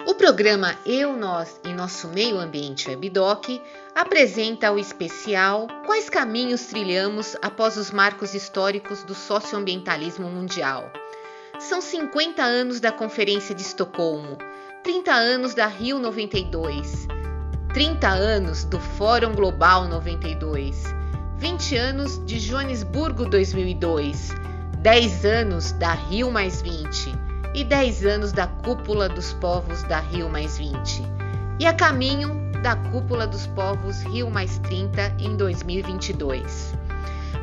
O programa Eu, Nós e Nosso Meio Ambiente Webdoc apresenta o especial Quais Caminhos Trilhamos após os Marcos Históricos do Socioambientalismo Mundial. São 50 anos da Conferência de Estocolmo, 30 anos da Rio 92, 30 anos do Fórum Global 92, 20 anos de Joanesburgo 2002, 10 anos da Rio mais 20 e 10 anos da Cúpula dos Povos da Rio mais 20, e a caminho da Cúpula dos Povos Rio mais 30 em 2022.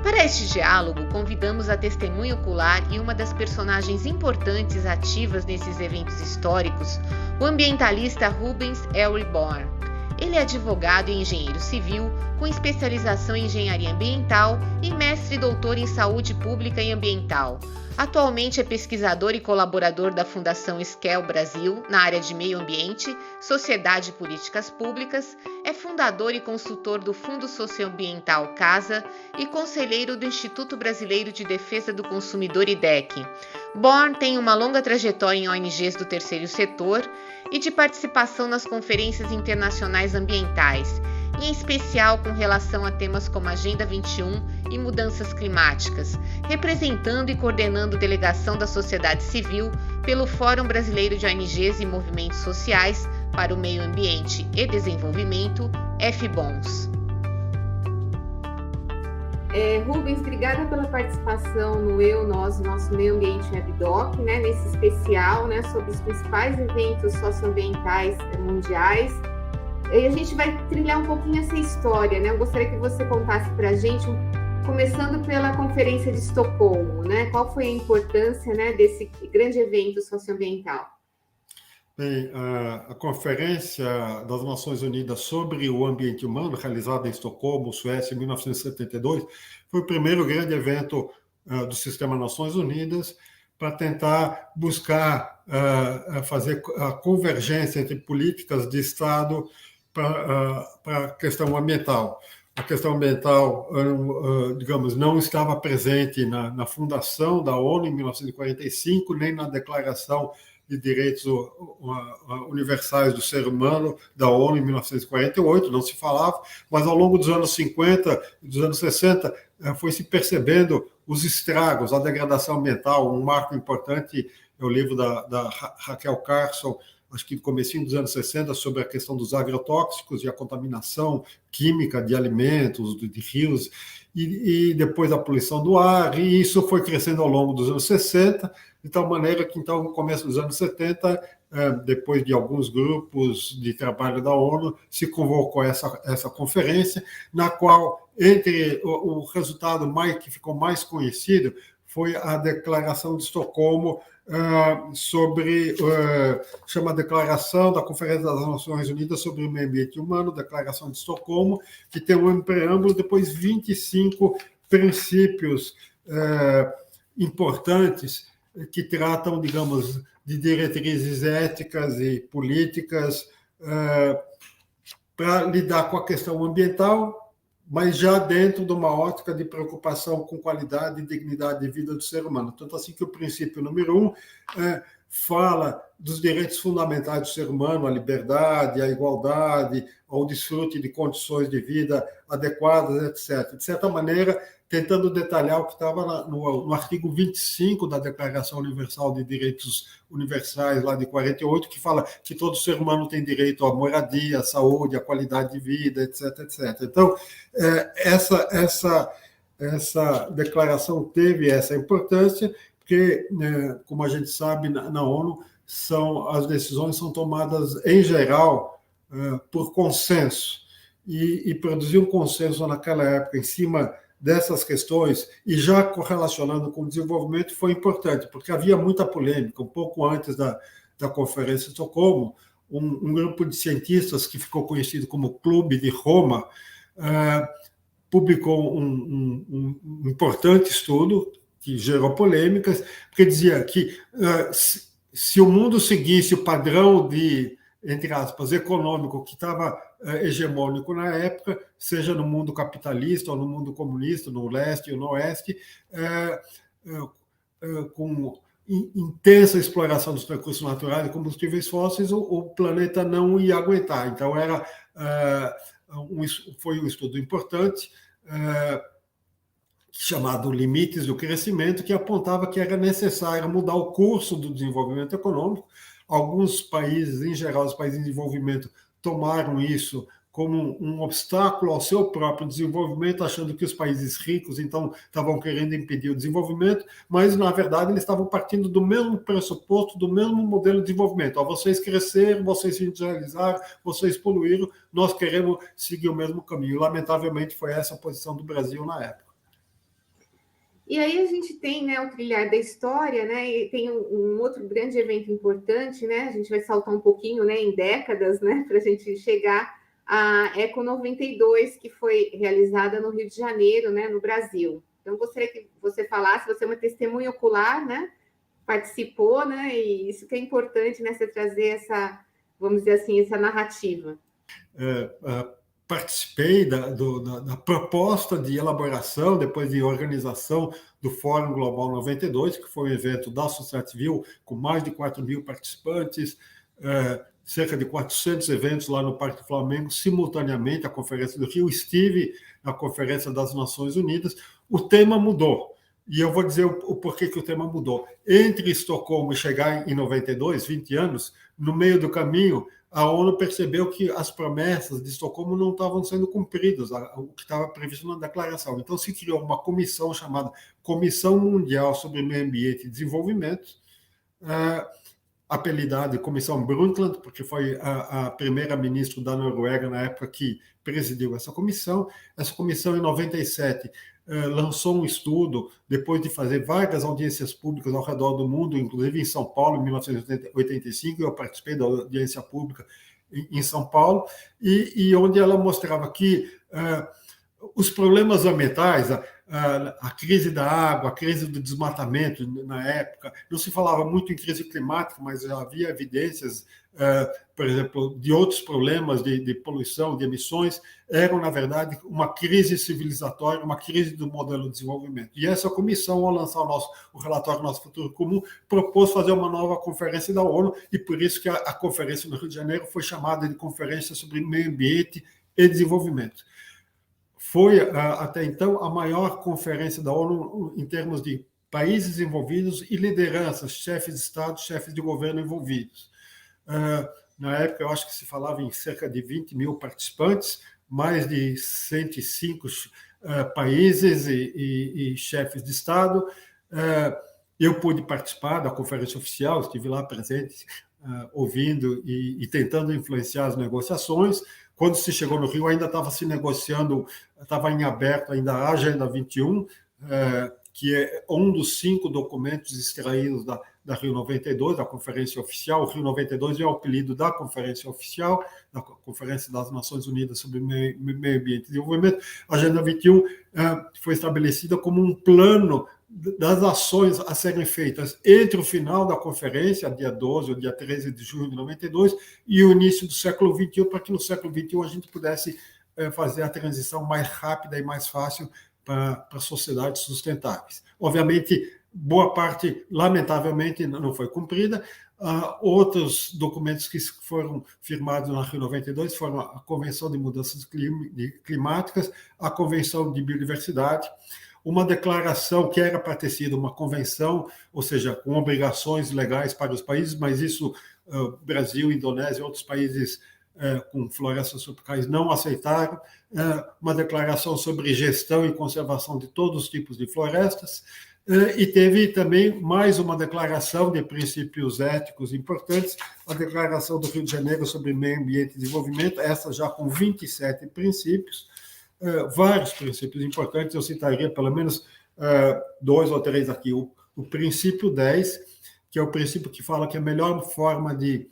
Para este diálogo, convidamos a testemunha ocular e uma das personagens importantes ativas nesses eventos históricos, o ambientalista Rubens Elry Born. Ele é advogado e engenheiro civil, com especialização em engenharia ambiental e mestre e doutor em saúde pública e ambiental. Atualmente é pesquisador e colaborador da Fundação Skell Brasil na área de meio ambiente, sociedade e políticas públicas, é fundador e consultor do Fundo Socioambiental CASA e conselheiro do Instituto Brasileiro de Defesa do Consumidor IDEC. Born tem uma longa trajetória em ONGs do terceiro setor e de participação nas conferências internacionais ambientais, em especial com relação a temas como Agenda 21 e mudanças climáticas, representando e coordenando delegação da sociedade civil pelo Fórum Brasileiro de ONGs e Movimentos Sociais para o Meio Ambiente e Desenvolvimento, FBONS. Rubens, obrigada pela participação no Eu, Nós, Nosso Meio Ambiente Webdoc, nesse especial sobre os principais eventos socioambientais mundiais. E a gente vai trilhar um pouquinho essa história, Eu gostaria que você contasse para a gente, começando pela Conferência de Estocolmo, Qual foi a importância, desse grande evento socioambiental? Bem, a Conferência das Nações Unidas sobre o Ambiente Humano, realizada em Estocolmo, Suécia, em 1972, foi o primeiro grande evento do Sistema Nações Unidas para tentar buscar fazer a convergência entre políticas de Estado para a questão ambiental. A questão ambiental, digamos, não estava presente na fundação da ONU em 1945, nem na Declaração de Direitos Universais do Ser Humano da ONU em 1948, não se falava, mas ao longo dos anos 50 e dos anos 60 foi se percebendo os estragos, a degradação ambiental. Um marco importante é o livro da Raquel Carson, acho que no comecinho dos anos 60, sobre a questão dos agrotóxicos e a contaminação química de alimentos, de rios, e depois a poluição do ar, e isso foi crescendo ao longo dos anos 60, de tal maneira que, então, no começo dos anos 70, depois de alguns grupos de trabalho da ONU, se convocou essa conferência, na qual, entre o resultado que ficou mais conhecido, foi a Declaração de Estocolmo, chama a Declaração da Conferência das Nações Unidas sobre o Meio Ambiente Humano, Declaração de Estocolmo, que tem um preâmbulo, depois 25 princípios importantes que tratam, digamos, de diretrizes éticas e políticas para lidar com a questão ambiental, mas já dentro de uma ótica de preocupação com qualidade e dignidade de vida do ser humano. Tanto assim que o princípio número 1 fala dos direitos fundamentais do ser humano, a liberdade, a igualdade, ao desfrute de condições de vida adequadas, etc. De certa maneira, tentando detalhar o que estava no artigo 25 da Declaração Universal de Direitos Universais, lá de 48, que fala que todo ser humano tem direito à moradia, à saúde, à qualidade de vida, etc, etc. Então, essa declaração teve essa importância, porque, como a gente sabe, na ONU, as decisões são tomadas, em geral, por consenso. E produzir um consenso naquela época em cima dessas questões, e já correlacionando com o desenvolvimento, foi importante, porque havia muita polêmica. Um pouco antes da Conferência de Estocolmo, um grupo de cientistas que ficou conhecido como Clube de Roma publicou um importante estudo que gerou polêmicas, porque dizia que se o mundo seguisse o padrão de, entre aspas, econômico que estava hegemônico na época, seja no mundo capitalista ou no mundo comunista, no leste ou no oeste, com intensa exploração dos recursos naturais e combustíveis fósseis, o planeta não ia aguentar. Então, foi um estudo importante, chamado Limites do Crescimento, que apontava que era necessário mudar o curso do desenvolvimento econômico. Alguns países, em geral, os países em desenvolvimento, tomaram isso como um obstáculo ao seu próprio desenvolvimento, achando que os países ricos, então, estavam querendo impedir o desenvolvimento, mas, na verdade, eles estavam partindo do mesmo pressuposto, do mesmo modelo de desenvolvimento. Vocês cresceram, vocês se industrializaram, vocês poluíram, nós queremos seguir o mesmo caminho. Lamentavelmente, foi essa a posição do Brasil na época. E aí a gente tem, né, o Trilhar da História, né, e tem um outro grande evento importante, né, a gente vai saltar um pouquinho, né, em décadas, né, para a gente chegar à Eco 92, que foi realizada no Rio de Janeiro, né, no Brasil. Então, gostaria que você falasse, você é uma testemunha ocular, né, participou, né, e isso que é importante, né, você trazer essa, vamos dizer assim, essa narrativa. Participei da proposta de elaboração, depois de organização do Fórum Global 92, que foi um evento da sociedade civil com mais de 4.000 participantes, cerca de 400 eventos lá no Parque do Flamengo, simultaneamente à Conferência do Rio. Estive na Conferência das Nações Unidas. O tema mudou. E eu vou dizer o porquê que o tema mudou. Entre Estocolmo e chegar em 92, 20 anos, no meio do caminho, a ONU percebeu que as promessas de Estocolmo não estavam sendo cumpridas, o que estava previsto na declaração. Então, se criou uma comissão chamada Comissão Mundial sobre Meio Ambiente e Desenvolvimento, apelidada de Comissão Brundtland, porque foi a primeira-ministra da Noruega, na época, que presidiu essa comissão. Essa comissão, em 97, lançou um estudo, depois de fazer várias audiências públicas ao redor do mundo, inclusive em São Paulo, em 1985, eu participei da audiência pública em São Paulo, e onde ela mostrava que os problemas ambientais, a crise da água, a crise do desmatamento, na época, não se falava muito em crise climática, mas já havia evidências, por exemplo, de outros problemas de poluição, de emissões, eram, na verdade, uma crise civilizatória, uma crise do modelo de desenvolvimento. E essa comissão, ao lançar o relatório Nosso Futuro Comum, propôs fazer uma nova conferência da ONU, e por isso que a conferência no Rio de Janeiro foi chamada de Conferência sobre Meio Ambiente e Desenvolvimento. Foi, até então, a maior conferência da ONU em termos de países envolvidos e lideranças, chefes de Estado, chefes de governo envolvidos. Na época, eu acho que se falava em cerca de 20.000 participantes, mais de 105 países e chefes de Estado. Eu pude participar da conferência oficial, estive lá presente, ouvindo e tentando influenciar as negociações. Quando se chegou no Rio, ainda estava se negociando, estava em aberto ainda a Agenda 21, que é um dos 5 documentos extraídos da Rio 92, da Conferência Oficial. O Rio 92 é o apelido da Conferência Oficial, da Conferência das Nações Unidas sobre Meio Ambiente e Desenvolvimento. A Agenda 21 foi estabelecida como um plano das ações a serem feitas entre o final da conferência, dia 12 ou dia 13 de junho de 92, e o início do século XXI, para que no século XXI a gente pudesse fazer a transição mais rápida e mais fácil para sociedades sustentáveis. Obviamente, boa parte, lamentavelmente, não foi cumprida. Outros documentos que foram firmados na Rio 92 foram a Convenção de Mudanças Climáticas, a Convenção de Biodiversidade, uma declaração que era para ter sido uma convenção, ou seja, com obrigações legais para os países, mas isso Brasil, Indonésia e outros países com florestas tropicais não aceitaram, uma declaração sobre gestão e conservação de todos os tipos de florestas, e teve também mais uma declaração de princípios éticos importantes, a Declaração do Rio de Janeiro sobre Meio Ambiente e Desenvolvimento, essa já com 27 princípios, vários princípios importantes, eu citaria pelo menos 2 ou 3 aqui. O princípio 10, que é o princípio que fala que a melhor forma de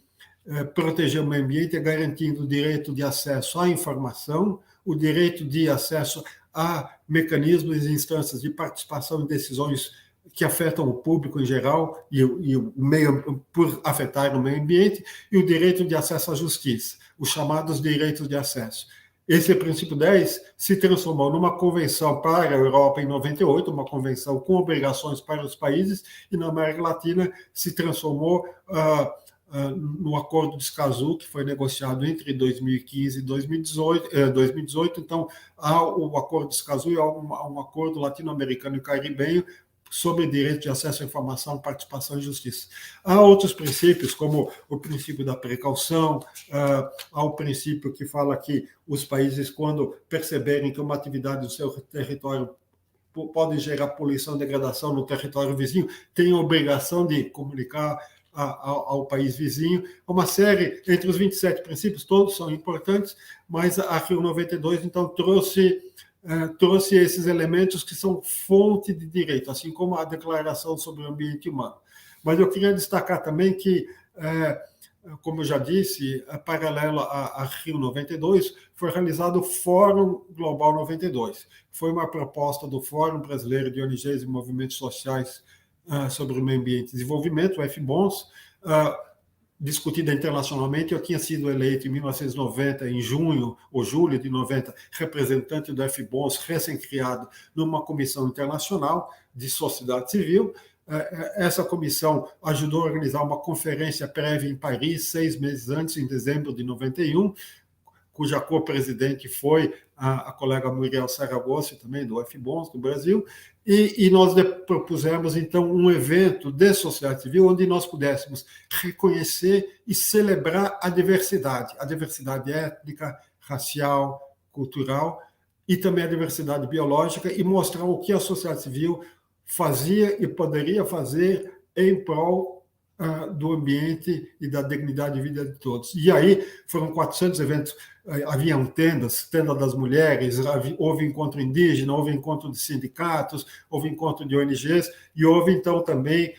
proteger o meio ambiente é garantindo o direito de acesso à informação, o direito de acesso a mecanismos e instâncias de participação em decisões que afetam o público em geral e o meio, por afetar o meio ambiente, e o direito de acesso à justiça, os chamados direitos de acesso. Esse princípio 10 se transformou numa convenção para a Europa em 98, uma convenção com obrigações para os países, e na América Latina se transformou no Acordo de Escazú, que foi negociado entre 2015 e 2018. Então, há o Acordo de Escazú e há um acordo latino-americano e caribenho sobre direito de acesso à informação, participação e justiça. Há outros princípios, como o princípio da precaução, há o princípio que fala que os países, quando perceberem que uma atividade do seu território pode gerar poluição e degradação no território vizinho, têm a obrigação de comunicar ao país vizinho. Uma série, entre os 27 princípios, todos são importantes, mas a Rio 92, então, trouxe esses elementos que são fonte de direito, assim como a Declaração sobre o Ambiente Humano. Mas eu queria destacar também que, como eu já disse, paralelo a Rio 92, foi realizado o Fórum Global 92. Foi uma proposta do Fórum Brasileiro de ONGs e Movimentos Sociais sobre o Meio Ambiente e Desenvolvimento, o FBONS, discutida internacionalmente. Eu tinha sido eleito em 1990, em junho ou julho de 90, representante do FBONS, recém-criado, numa comissão internacional de sociedade civil. Essa comissão ajudou a organizar uma conferência prévia em Paris, 6 meses antes, em dezembro de 91, cuja co-presidente foi a colega Muriel Saragossa, também do FBONS, do Brasil, e nós propusemos, então, um evento de sociedade civil onde nós pudéssemos reconhecer e celebrar a diversidade étnica, racial, cultural, e também a diversidade biológica, e mostrar o que a sociedade civil fazia e poderia fazer em prol do ambiente e da dignidade de vida de todos. E aí foram 400 eventos, haviam tendas, tenda das mulheres, houve encontro indígena, houve encontro de sindicatos, houve encontro de ONGs, e houve então também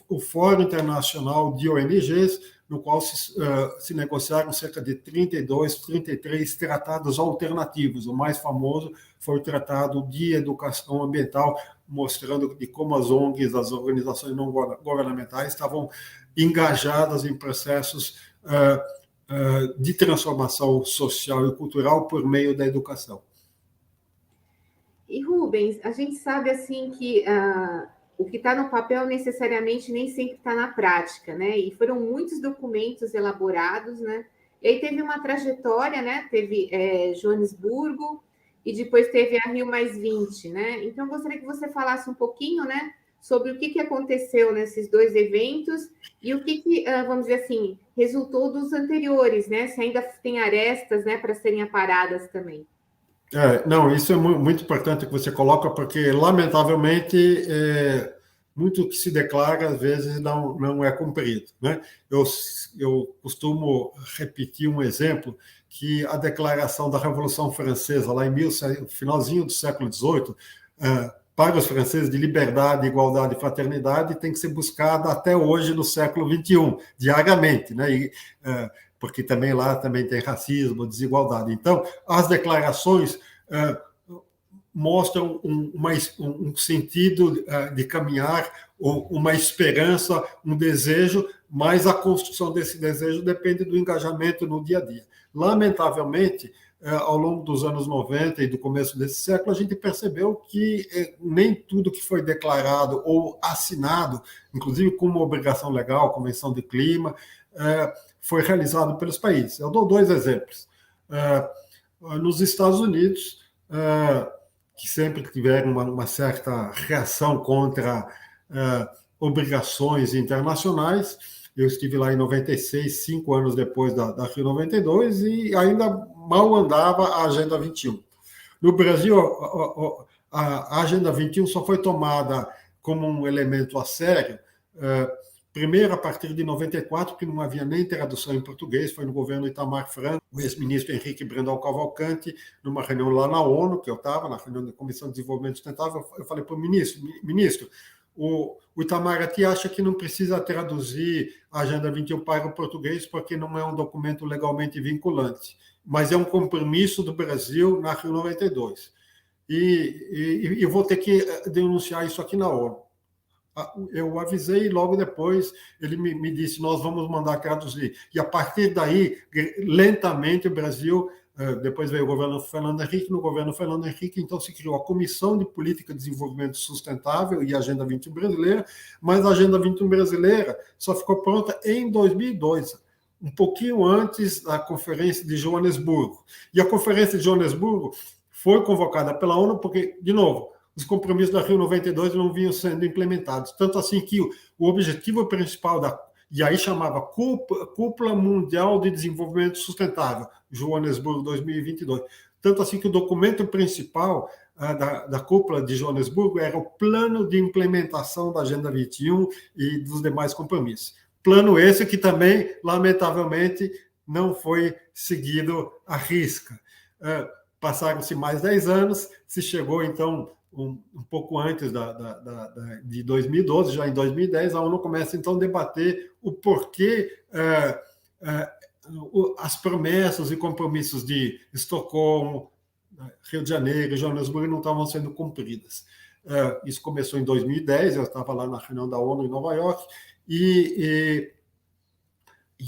o Fórum Internacional de ONGs, no qual se negociaram cerca de 32, 33 tratados alternativos. O mais famoso foi o Tratado de Educação Ambiental, mostrando de como as ONGs, as organizações não governamentais, estavam engajadas em processos de transformação social e cultural por meio da educação. E Rubens, a gente sabe assim que o que está no papel necessariamente nem sempre está na prática, né? E foram muitos documentos elaborados, né? E aí teve uma trajetória, né? Teve Joanesburgo e depois teve a Rio+20, né? Então, eu gostaria que você falasse um pouquinho, né? Sobre o que aconteceu nesses dois eventos e o que vamos dizer assim, resultou dos anteriores, né? Se ainda tem arestas, né? Para serem aparadas também. Não, isso é muito importante que você coloca, porque, lamentavelmente, muito que se declara, às vezes, não é cumprido, né? Eu costumo repetir um exemplo, que a declaração da Revolução Francesa, lá em finalzinho do século XVIII, para os franceses, de liberdade, igualdade e fraternidade, tem que ser buscada até hoje, no século XXI, diariamente, né? Porque também lá também tem racismo, desigualdade. Então, as declarações mostram um sentido de caminhar, uma esperança, um desejo, mas a construção desse desejo depende do engajamento no dia a dia. Lamentavelmente, ao longo dos anos 90 e do começo desse século, a gente percebeu que nem tudo que foi declarado ou assinado, inclusive como obrigação legal, Convenção de Clima, foi realizado pelos países. Eu dou 2 exemplos. Nos Estados Unidos, que sempre tiveram uma certa reação contra obrigações internacionais, eu estive lá em 96, 5 anos depois da Rio 92, e ainda mal andava a Agenda 21. No Brasil, a Agenda 21 só foi tomada como um elemento a sério, primeiro a partir de 94, que não havia nem tradução em português, foi no governo Itamar Franco, o ex-ministro Henrique Brandão Cavalcante, numa reunião lá na ONU, que eu estava, na reunião da Comissão de Desenvolvimento Sustentável, eu falei para o ministro, o Itamaraty acha que não precisa traduzir a Agenda 21 para o português, porque não é um documento legalmente vinculante, mas é um compromisso do Brasil na Rio 92. E eu vou ter que denunciar isso aqui na ONU. Eu avisei e logo depois ele me disse, nós vamos mandar traduzir. E a partir daí, lentamente, o Brasil depois veio o governo Fernando Henrique, no governo Fernando Henrique, então se criou a Comissão de Política de Desenvolvimento Sustentável e a Agenda 21 brasileira, mas a Agenda 21 brasileira só ficou pronta em 2002, um pouquinho antes da Conferência de Joanesburgo. E a Conferência de Joanesburgo foi convocada pela ONU porque, de novo, os compromissos da Rio 92 não vinham sendo implementados. Tanto assim que o objetivo principal e aí chamava Cúpula Mundial de Desenvolvimento Sustentável, Joanesburgo 2022. Tanto assim que o documento principal da Cúpula de Joanesburgo era o Plano de Implementação da Agenda 21 e dos demais compromissos. Plano esse que também, lamentavelmente, não foi seguido à risca. Passaram-se mais 10 anos, se chegou, então, um pouco antes de 2012, já em 2010, a ONU começa, então, a debater o porquê as promessas e compromissos de Estocolmo, Rio de Janeiro e Joanesburgo não estavam sendo cumpridas. Isso começou em 2010, eu estava lá na reunião da ONU em Nova York, e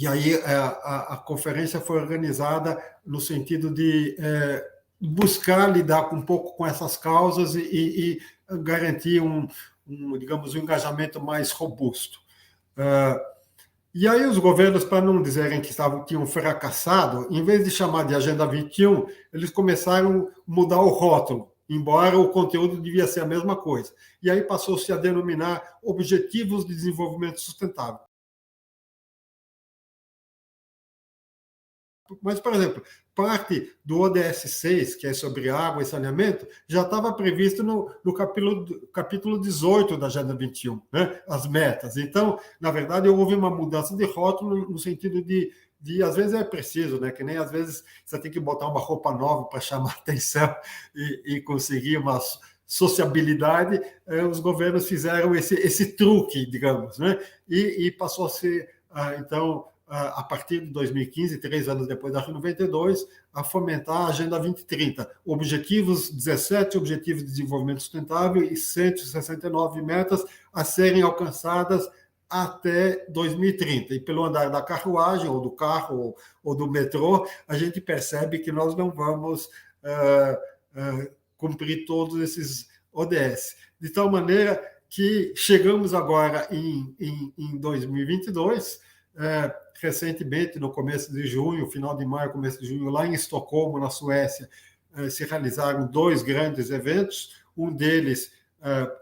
aí a conferência foi organizada no sentido de buscar lidar um pouco com essas causas e garantir digamos, um engajamento mais robusto. E aí os governos, para não dizerem que tinham fracassado, em vez de chamar de Agenda 21, eles começaram a mudar o rótulo, embora o conteúdo devia ser a mesma coisa. E aí passou-se a denominar Objetivos de Desenvolvimento Sustentável. Mas, por exemplo, parte do ODS 6, que é sobre água e saneamento, já estava previsto no capítulo 18 da Agenda 21, né? As metas. Então, na verdade, houve uma mudança de rótulo no sentido de às vezes é preciso, né? Que nem às vezes você tem que botar uma roupa nova para chamar atenção e conseguir uma sociabilidade. Os governos fizeram esse truque, digamos, né? E passou a ser, então, a partir de 2015, 3 anos depois da Rio 92, a fomentar a Agenda 2030. Objetivos, 17 Objetivos de Desenvolvimento Sustentável e 169 metas a serem alcançadas até 2030. E pelo andar da carruagem, ou do carro, ou do metrô, a gente percebe que nós não vamos cumprir todos esses ODS. De tal maneira que chegamos agora em 2022, recentemente, no começo de junho, final de maio, começo de junho, lá em Estocolmo, na Suécia, se realizaram 2 grandes eventos, um deles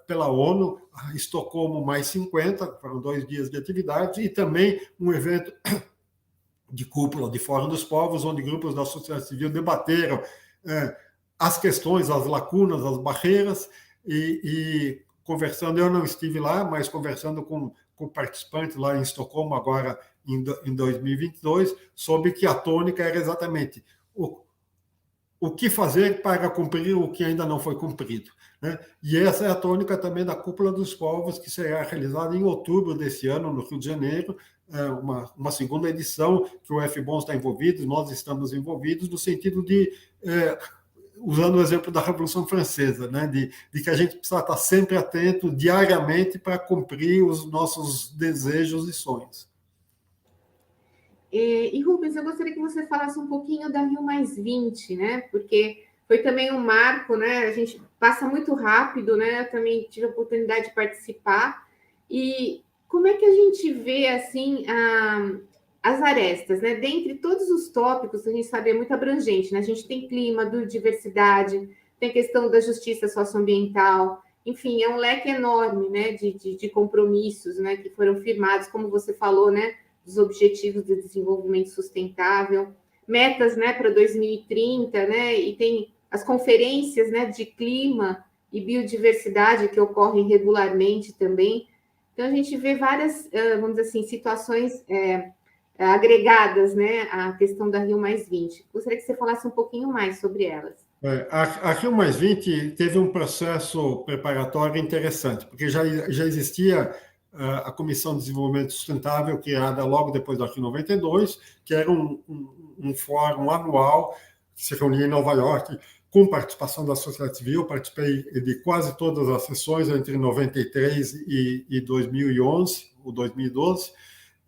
pela ONU, Estocolmo mais 50, foram 2 dias de atividade, e também um evento de cúpula, de Fórum dos Povos, onde grupos da sociedade civil debateram as questões, as lacunas, as barreiras, e conversando, eu não estive lá, mas conversando com participantes lá em Estocolmo, agora em 2022, soube que a tônica era exatamente o que fazer para cumprir o que ainda não foi cumprido, né? E essa é a tônica também da Cúpula dos Povos, que será realizada em outubro desse ano, no Rio de Janeiro, uma segunda edição, que o FBON está envolvido, nós estamos envolvidos, no sentido de usando o exemplo da Revolução Francesa, né, de que a gente precisa estar sempre atento, diariamente, para cumprir os nossos desejos e sonhos. E Rubens, eu gostaria que você falasse um pouquinho da Rio+20, né? Porque foi também um marco, né? A gente passa muito rápido, né? Eu também tive a oportunidade de participar. E como é que a gente vê, assim, as arestas, né? Dentre todos os tópicos, a gente sabe, é muito abrangente, né? A gente tem clima, biodiversidade, tem a questão da justiça socioambiental, enfim, é um leque enorme, né? De compromissos, né? Que foram firmados, como você falou, né? Dos Objetivos de Desenvolvimento Sustentável, metas, né? Para 2030, né? E tem as conferências, né? De clima e biodiversidade que ocorrem regularmente também. Então, a gente vê várias, vamos dizer assim, situações agregadas, né, à questão da Rio+20. Gostaria que você falasse um pouquinho mais sobre elas. A Rio+20 teve um processo preparatório interessante, porque já existia a Comissão de Desenvolvimento Sustentável, criada logo depois da Rio 92, que era um fórum anual que se reunia em Nova York, com participação da sociedade civil. Eu participei de quase todas as sessões entre 93 e 2011, ou 2012,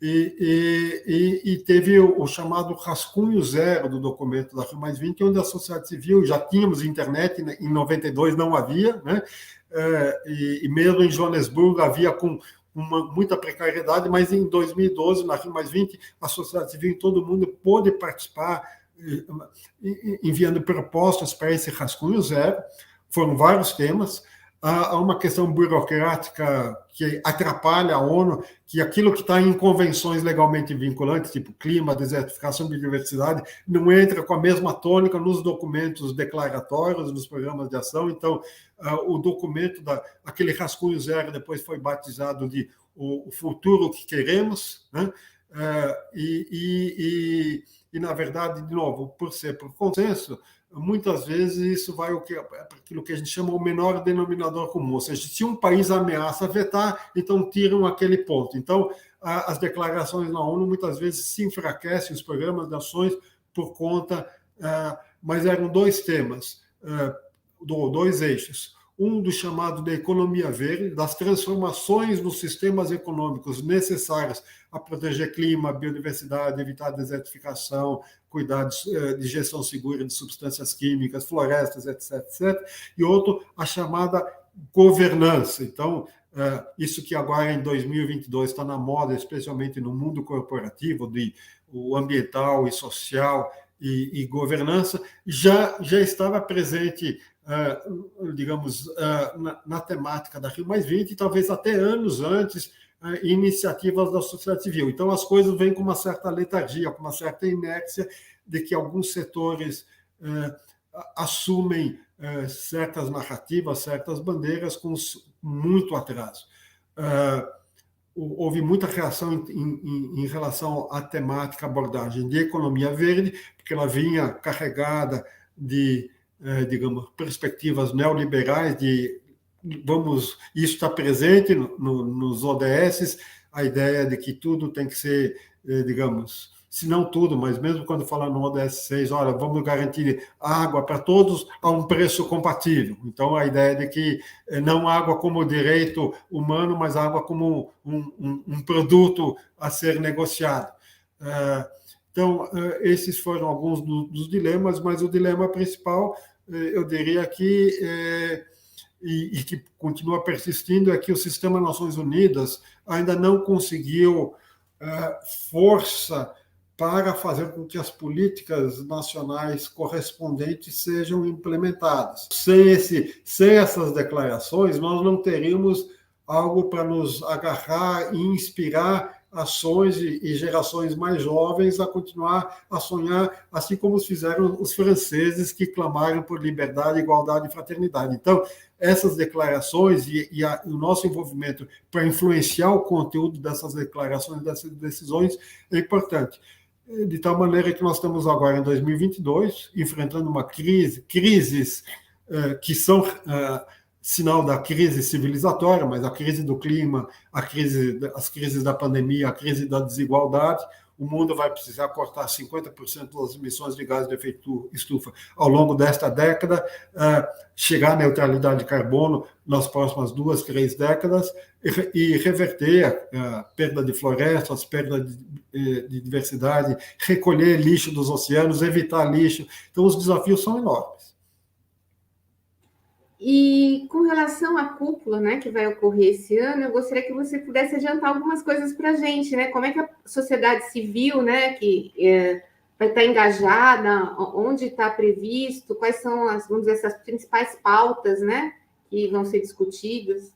e teve o chamado rascunho zero do documento da Rio+20, onde a sociedade civil, já tínhamos internet, em 92 não havia, né? E mesmo em Joanesburgo havia com muita precariedade, mas em 2012, na Rio+20, a sociedade civil e todo mundo pôde participar, enviando propostas para esse rascunho zero. Foram vários temas. Há uma questão burocrática que atrapalha a ONU, que aquilo que está em convenções legalmente vinculantes, tipo clima, desertificação, biodiversidade, não entra com a mesma tônica nos documentos declaratórios, nos programas de ação. Então, o documento, aquele rascunho zero, depois foi batizado de o futuro que queremos, né? Na verdade, de novo, por ser por consenso, muitas vezes isso vai para aquilo que a gente chama o menor denominador comum, ou seja, se um país ameaça vetar, então tiram aquele ponto. Então, as declarações na ONU muitas vezes se enfraquecem, os programas de ações, por conta, mas eram dois temas, dois eixos. Um do chamado da economia verde, das transformações nos sistemas econômicos necessários a proteger clima, biodiversidade, evitar a desertificação, cuidar de gestão segura de substâncias químicas, florestas, etc, etc. E outro, a chamada governança. Então, isso que agora em 2022 está na moda, especialmente no mundo corporativo, o ambiental e social e governança, já estava presente, digamos, na temática da Rio+20, talvez até anos antes, iniciativas da sociedade civil. Então, as coisas vêm com uma certa letargia, com uma certa inércia de que alguns setores assumem certas narrativas, certas bandeiras com muito atraso. Houve muita reação em relação à temática, abordagem de economia verde, porque ela vinha carregada de, digamos, perspectivas neoliberais isso está presente nos ODS, a ideia de que tudo tem que ser, digamos, se não tudo, mas mesmo quando fala no ODS 6, olha, vamos garantir água para todos a um preço compatível. Então, a ideia de que não água como direito humano, mas água como um produto a ser negociado. Então, esses foram alguns dos dilemas, mas o dilema principal, eu diria que e que continua persistindo, é que o sistema Nações Unidas ainda não conseguiu força para fazer com que as políticas nacionais correspondentes sejam implementadas. Sem essas declarações, nós não teríamos algo para nos agarrar e inspirar ações e gerações mais jovens a continuar a sonhar, assim como fizeram os franceses que clamaram por liberdade, igualdade e fraternidade. Então, essas declarações e o nosso envolvimento para influenciar o conteúdo dessas declarações, dessas decisões, é importante. De tal maneira que nós estamos agora, em 2022, enfrentando uma crises que são sinal da crise civilizatória, mas a crise do clima, as crises da pandemia, a crise da desigualdade. O mundo vai precisar cortar 50% das emissões de gases de efeito estufa ao longo desta década, chegar à neutralidade de carbono nas próximas 2, 3 décadas e reverter a perda de florestas, perda de diversidade, recolher lixo dos oceanos, evitar lixo. Então, os desafios são enormes. E com relação à cúpula, né, que vai ocorrer esse ano, eu gostaria que você pudesse adiantar algumas coisas para a gente, né? Como é que a sociedade civil, né, que vai estar engajada, onde está previsto, quais são vamos dizer, essas principais pautas, né, que vão ser discutidas?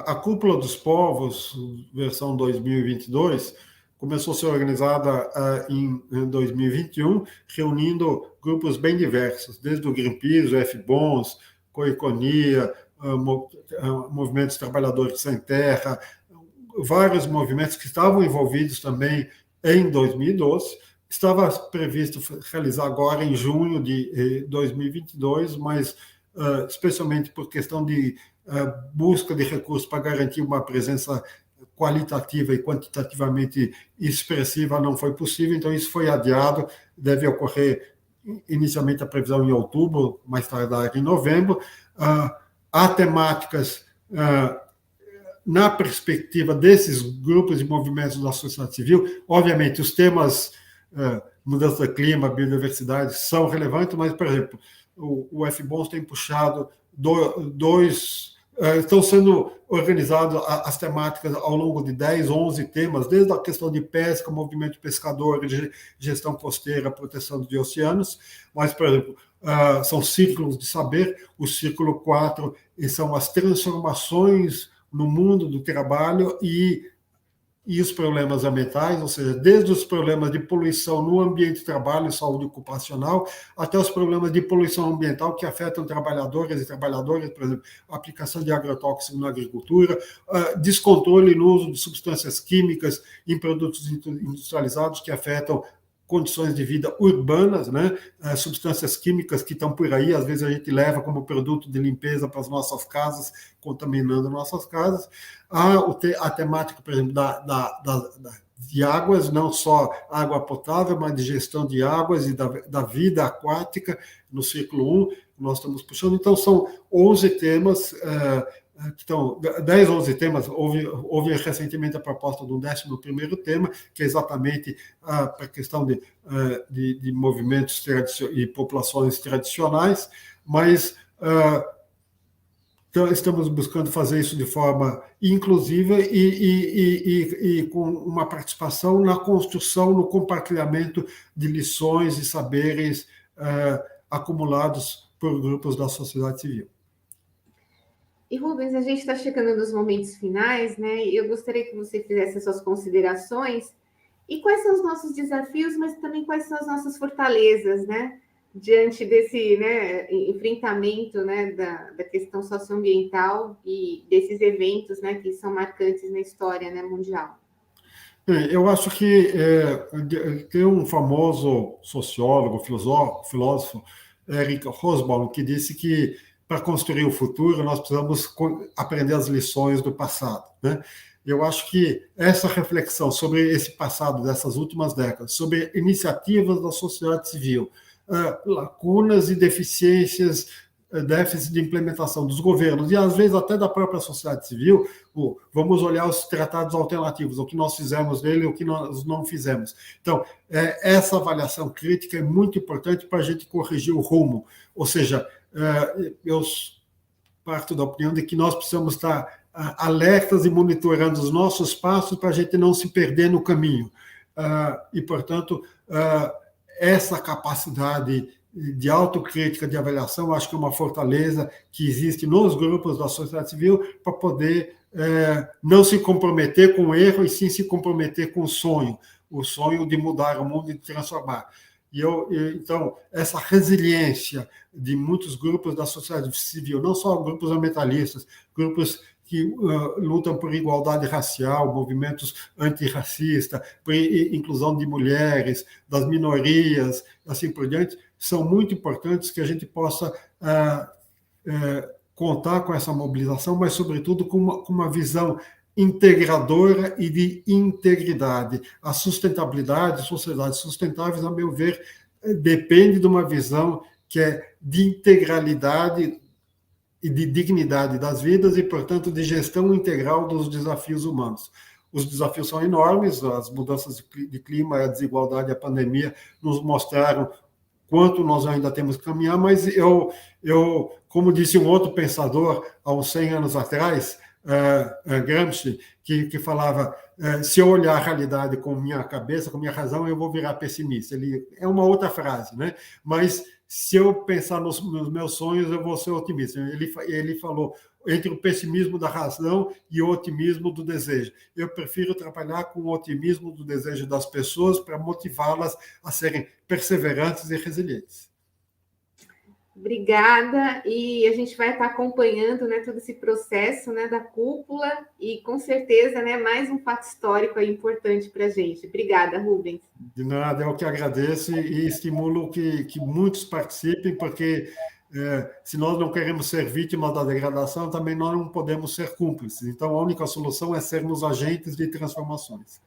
A Cúpula dos Povos, versão 2022, começou a ser organizada em 2021, reunindo grupos bem diversos, desde o Greenpeace, o FBONS, Coeconia, movimentos trabalhadores sem terra, vários movimentos que estavam envolvidos também em 2012. Estava previsto realizar agora em junho de 2022, mas especialmente por questão de busca de recursos para garantir uma presença qualitativa e quantitativamente expressiva, não foi possível, então isso foi adiado, deve ocorrer inicialmente a previsão em outubro, mais tardar em novembro. Há temáticas na perspectiva desses grupos e movimentos da sociedade civil. Obviamente, os temas mudança do clima, biodiversidade são relevantes, mas, por exemplo, o FBONS tem puxado estão sendo organizadas as temáticas ao longo de 10, 11 temas, desde a questão de pesca, movimento de pescadores, gestão costeira, proteção de oceanos, mas, por exemplo, são ciclos de saber. O ciclo 4 são as transformações no mundo do trabalho e os problemas ambientais, ou seja, desde os problemas de poluição no ambiente de trabalho e saúde ocupacional, até os problemas de poluição ambiental que afetam trabalhadoras e trabalhadores, por exemplo, a aplicação de agrotóxicos na agricultura, descontrole no uso de substâncias químicas em produtos industrializados que afetam condições de vida urbanas, né? Substâncias químicas que estão por aí, às vezes a gente leva como produto de limpeza para as nossas casas, contaminando nossas casas. A temática, por exemplo, de águas, não só água potável, mas de gestão de águas e da vida aquática no ciclo 1, nós estamos puxando. Então, são 11 temas, que estão 10, 11 temas. Houve recentemente a proposta de um 11º tema, que é exatamente para a questão de movimentos e populações tradicionais, mas então, estamos buscando fazer isso de forma inclusiva e com uma participação na construção, no compartilhamento de lições e saberes acumulados por grupos da sociedade civil. E, Rubens, a gente está chegando nos momentos finais, né? Eu gostaria que você fizesse as suas considerações. E quais são os nossos desafios, mas também quais são as nossas fortalezas, né? Diante desse, né, enfrentamento, né, da questão socioambiental e desses eventos, né, que são marcantes na história, né, mundial. Eu acho que tem um famoso sociólogo, filósofo, Eric Hobsbawm, que disse que para construir o futuro nós precisamos aprender as lições do passado, né? Eu acho que essa reflexão sobre esse passado dessas últimas décadas, sobre iniciativas da sociedade civil, lacunas e deficiências, déficit de implementação dos governos e, às vezes, até da própria sociedade civil, vamos olhar os tratados alternativos, o que nós fizemos nele e o que nós não fizemos. Então, essa avaliação crítica é muito importante para a gente corrigir o rumo. Ou seja, eu parto da opinião de que nós precisamos estar alertas e monitorando os nossos passos para a gente não se perder no caminho. E, portanto, essa capacidade de autocrítica, de avaliação, acho que é uma fortaleza que existe nos grupos da sociedade civil para poder não se comprometer com o erro e sim se comprometer com o sonho de mudar o mundo e de transformar. Então, essa resiliência de muitos grupos da sociedade civil, não só grupos ambientalistas, grupos que lutam por igualdade racial, movimentos antirracistas, por inclusão de mulheres, das minorias, assim por diante, são muito importantes que a gente possa contar com essa mobilização, mas, sobretudo, com uma visão integradora e de integridade. A sustentabilidade, sociedades sustentáveis, a meu ver, depende de uma visão que é de integralidade e de dignidade das vidas e, portanto, de gestão integral dos desafios humanos. Os desafios são enormes, as mudanças de clima, a desigualdade, a pandemia nos mostraram quanto nós ainda temos que caminhar, mas como disse um outro pensador há uns 100 anos atrás, Gramsci, que falava, se eu olhar a realidade com minha cabeça, com minha razão, eu vou virar pessimista. É uma outra frase, né? Mas se eu pensar nos meus sonhos, eu vou ser otimista. Ele falou entre o pessimismo da razão e o otimismo do desejo. Eu prefiro trabalhar com o otimismo do desejo das pessoas para motivá-las a serem perseverantes e resilientes. Obrigada, e a gente vai estar acompanhando, né, todo esse processo, né, da cúpula e, com certeza, né, mais um fato histórico aí importante para a gente. Obrigada, Rubens. De nada, eu que agradeço e estimulo que muitos participem, porque se nós não queremos ser vítimas da degradação, também nós não podemos ser cúmplices. Então, a única solução é sermos agentes de transformações.